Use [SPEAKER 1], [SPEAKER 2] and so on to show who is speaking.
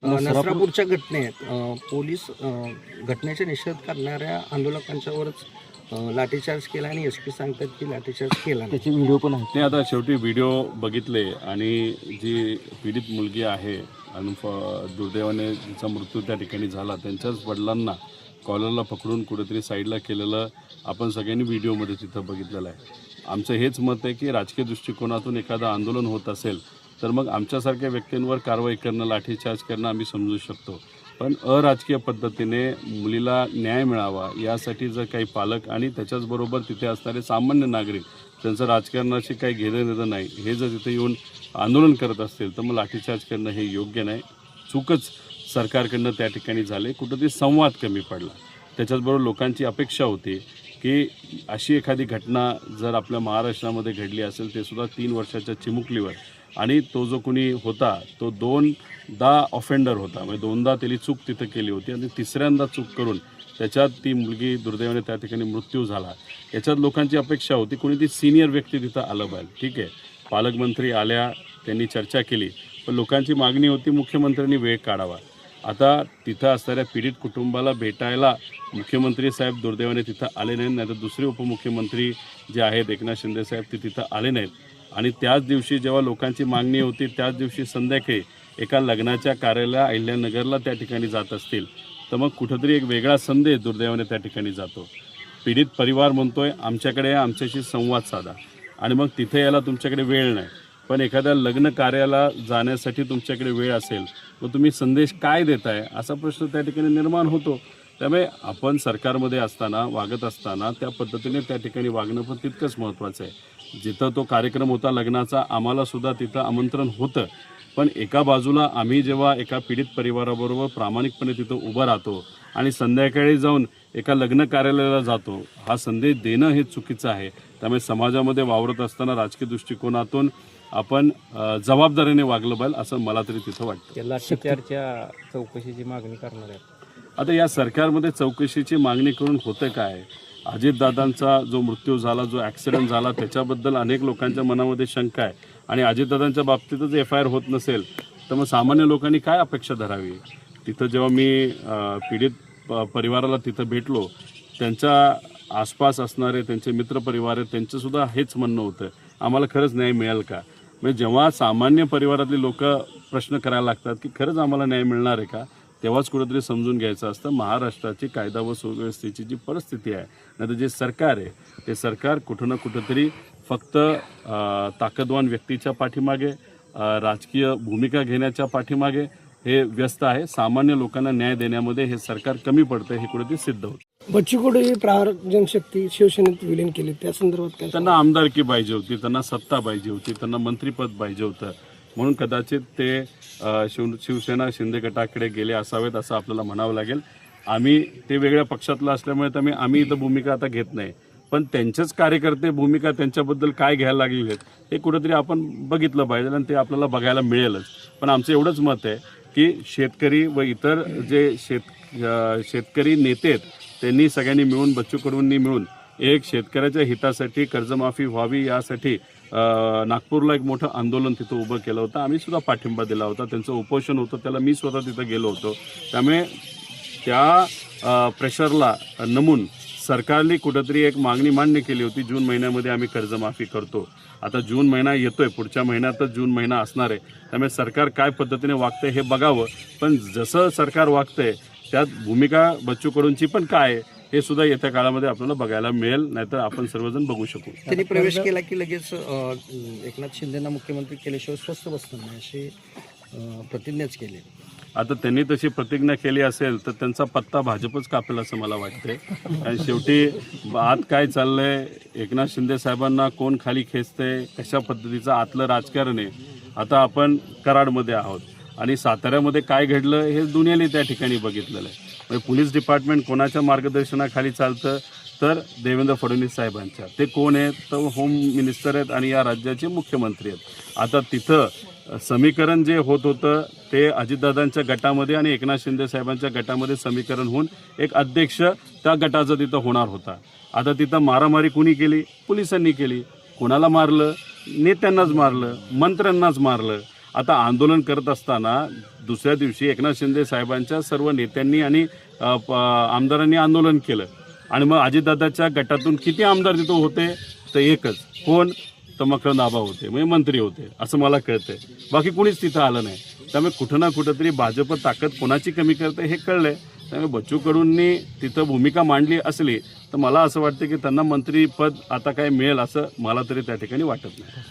[SPEAKER 1] नसरापूरच्या घटनेत पोलीस घटनेचा निषेध करणाऱ्या आंदोलकांच्यावरच लाठीचार्ज केला आणि एसपी सांगतात की लाठीचार्ज केला नाही.
[SPEAKER 2] त्याचे व्हिडिओ पण आहेत.
[SPEAKER 3] नाही, आता शेवटी व्हिडिओ बघितले आणि जी पीडित मुलगी आहे आणि दुर्दैवाने तिचा मृत्यू त्या ठिकाणी झाला, त्यांच्याच वडिलांना कॉलरला पकडून कुठेतरी साईडला केलेलं आपण सगळ्यांनी व्हिडिओमध्ये तिथं बघितलेलं आहे. आमचं हेच मत आहे की राजकीय दृष्टिकोनातून एखादं आंदोलन होत असेल तर मग आमच्यासारख्या व्यक्तींवर कारवाई करणं, लाठीचार्ज करणं आम्ही समजू शकतो. पण अराजकीय पद्धतीने मुलीला न्याय मिळावा यासाठी जर काही पालक आणि त्याच्याचबरोबर तिथे असणारे सामान्य नागरिक त्यांचं राजकारणाशी काही घेणं देणं नाही, हे जर तिथे येऊन आंदोलन करत असतील तर मग लाठीचार्ज करणं हे योग्य नाही. चूकच सरकारकडनं त्या ठिकाणी झाले, कुठंतरी संवाद कमी पडला. त्याच्याचबरोबर लोकांची अपेक्षा होती की अशी एखादी घटना जर आपल्या महाराष्ट्रामध्ये घडली असेल, ते सुद्धा 3 वर्षाच्या चिमुकलीवर, आणि तो जो कोणी होता तो 2दा ऑफेंडर होता, म्हणजे 2दा त्यांनी चूक तिथं केली होती आणि तिसऱ्यांदा चूक करून त्याच्यात ती मुलगी दुर्दैवाने त्या ठिकाणी मृत्यू झाला. याच्यात लोकांची अपेक्षा होती कोणी ती सिनियर व्यक्ती तिथं आलं पाहिजे. ठीक आहे, पालकमंत्री आल्या, त्यांनी चर्चा केली, पण लोकांची मागणी होती मुख्यमंत्र्यांनी वेळ काढावा. आता तिथं असणाऱ्या पीडित कुटुंबाला भेटायला मुख्यमंत्री साहेब दुर्दैवाने तिथं आले नाहीत, नाहीतर दुसरे उपमुख्यमंत्री जे आहेत एकनाथ शिंदे साहेब ते तिथं आले नाहीत. आणि त्याच दिवशी जेव्हा लोकांची मागणी होती त्याच दिवशी संध्याकाळी एका लग्नाच्या कार्याला अहिल्यानगरला त्या ठिकाणी जात असतील तर मग कुठंतरी एक वेगळा संदेश दुर्दैवाने त्या ठिकाणी जातो. पीडित परिवार म्हणतोय आमच्याकडे आमच्याशी संवाद साधा, आणि मग तिथे यायला तुमच्याकडे वेळ नाही. पण एखाद्या लग्न कार्याला जाण्यासाठी तुमच्याकडे वेळ असेल मग तुम्ही संदेश काय देताय असा प्रश्न त्या ठिकाणी निर्माण होतो. त्यामुळे आपण सरकारमध्ये असताना, वागत असताना त्या पद्धतीने त्या ठिकाणी वागणं पण तितकंच महत्त्वाचं आहे. जिथं तो कार्यक्रम होता लग्नाचा, आम्हालासुद्धा तिथं आमंत्रण होतं, पण एका बाजूला आम्ही जेव्हा एका पीडित परिवाराबरोबर प्रामाणिकपणे तिथं उभं राहतो आणि संध्याकाळी जाऊन एका लग्न कार्यालयाला जातो, हा संदेश देणं हे चुकीचं आहे. त्यामुळे समाजामध्ये वावरत असताना राजकीय दृष्टिकोनातून आपण जबाबदारीने वागलं पाहिजे असं मला तरी तिथं वाटतं.
[SPEAKER 4] लाठीचार्जच्या चौकशीची मागणी करणार आहे.
[SPEAKER 3] आता या सरकारमध्ये चौकशीची मागणी करून होतं काय? अजितदादांचा जो मृत्यू झाला, जो ॲक्सिडेंट झाला, त्याच्याबद्दल अनेक लोकांच्या मनामध्ये शंका आहे, आणि अजितदादांच्या बाबतीतच FIR होत नसेल तर मग सामान्य लोकांनी काय अपेक्षा धरावी? तिथं जेव्हा मी पीडित परिवाराला तिथं भेटलो, त्यांच्या आसपास असणारे त्यांचे मित्रपरिवार आहेत, त्यांचंसुद्धा हेच म्हणणं होतं, आम्हाला खरंच न्याय मिळेल का? म्हणजे जेव्हा सामान्य परिवारातली लोक प्रश्न करायला लागतात की खरंच आम्हाला न्याय मिळणार आहे का, तेव्हाच कुठेतरी समजून घ्यायचं असतं महाराष्ट्राची कायदा व सुव्यवस्थेची जी परिस्थिती आहे, नाही तर जे सरकार आहे ते सरकार कुठं ना कुठंतरी फक्त ताकदवान व्यक्तीच्या पाठीमागे, राजकीय भूमिका घेण्याच्या पाठीमागे हे व्यस्त आहे. सामान्य लोकांना न्याय देण्यामध्ये हे सरकार कमी पडतं, हे कुठेतरी सिद्ध होतं.
[SPEAKER 1] बच्चू कडू ही प्रहार जनशक्ती शिवसेनेत विलीन केली, त्या संदर्भात काय?
[SPEAKER 3] त्यांना आमदारकी पाहिजे होती, त्यांना सत्ता पाहिजे होती, त्यांना मंत्रिपद पाहिजे होतं, म्हणून कदाचित ते शिवसेना शिंदे गटाकडे गेले असावेत असं आपल्याला म्हणावं लागेल. आम्ही ते वेगळ्या पक्षातलं असल्यामुळे आम्ही इथं भूमिका आता घेत नाही, पण त्यांचेच कार्यकर्ते भूमिका त्यांच्याबद्दल काय घ्यायला लागले हे कुठंतरी आपण बघितलं पाहिजे आणि ते आपल्याला बघायला मिळेलच. पण आमचं एवढंच मत आहे की शेतकरी व इतर जे शेतकरी नेते आहेत त्यांनी सगळ्यांनी मिळून, बच्चू कडूंनी मिळून एक शेतकऱ्याच्या हितासाठी कर्जमाफी व्हावी यासाठी नागपूरला एक मोठं आंदोलन तिथं उभं केलं होतं. आम्ही सुद्धा पाठिंबा दिला होता. त्यांचं उपोषण होतं, त्याला मी स्वतः तिथं गेलो होतो. त्यामुळे त्या प्रेशरला नमून सरकारने कुठंतरी एक मागणी मान्य केली होती, जून महिन्यामध्ये आम्ही कर्जमाफी करतो. आता जून महिना येतोय, पुढच्या महिन्यातच जून महिना असणार आहे. त्यामुळे सरकार काय पद्धतीने वागतंय हे बघावं, पण जसं सरकार वागतंय त्यात भूमिका बच्चू कडूंची पण काय आहे हे सुद्धा येत्या काळामध्ये आपल्याला बघायला मिळेल, नाहीतर आपण सर्वजण बघू शकू.
[SPEAKER 1] त्यांनी प्रवेश केला की लगेच एकनाथ शिंदेना मुख्यमंत्री केल्याशिवाय स्वस्थ बसणार नाही अशी प्रतिज्ञाच केली.
[SPEAKER 3] आता त्यांनी तशी प्रतिज्ञा केली असेल तर त्यांचा पत्ता भाजपच कापेल असं मला वाटतंय. आणि शेवटी आत काय चाललंय, एकनाथ शिंदे साहेबांना कोण खाली खेचतंय, कशा पद्धतीचं आतलं राजकारण आहे. आता आपण कराडमध्ये आहोत आणि साताऱ्यामध्ये काय घडलं हे दुनियेने त्या ठिकाणी बघितलेलं आहे. म्हणजे पोलीस डिपार्टमेंट कोणाच्या मार्गदर्शनाखाली चालतं तर देवेंद्र फडणवीस साहेबांच्या. ते कोण आहेत तर होम मिनिस्टर आहेत आणि या राज्याचे मुख्यमंत्री आहेत. आता तिथं समीकरण जे होत होतं ते अजितदादांच्या गटामध्ये आणि एकनाथ शिंदे साहेबांच्या गटामध्ये समीकरण होऊन एक अध्यक्ष त्या गटाचा तिथं होणार होता. आता तिथं मारामारी कुणी केली? पोलिसांनी केली. कोणाला मारलं? नेत्यांनाच मारलं, मंत्र्यांनाच मारलं. आता आंदोलन करत असताना दुसऱ्या दिवशी एकनाथ शिंदे साहेबांच्या सर्व नेत्यांनी आणि आमदारांनी आंदोलन केलं आणि मग अजितदादाच्या गटातून किती आमदार तिथं होते तर एकच, कोण तर मकरंद आबा होते, म्हणजे मंत्री होते असं मला कळतंय. बाकी कुणीच तिथं आलं नाही. त्यामुळे कुठं ना कुठंतरी भाजप ताकद कोणाची कमी करते हे कळलंय. त्यामुळे बच्चू कडूंनी तिथं भूमिका मांडली असली तर मला असं वाटतं की त्यांना मंत्रीपद आता काय मिळेल असं मला तरी त्या ठिकाणी वाटत नाही.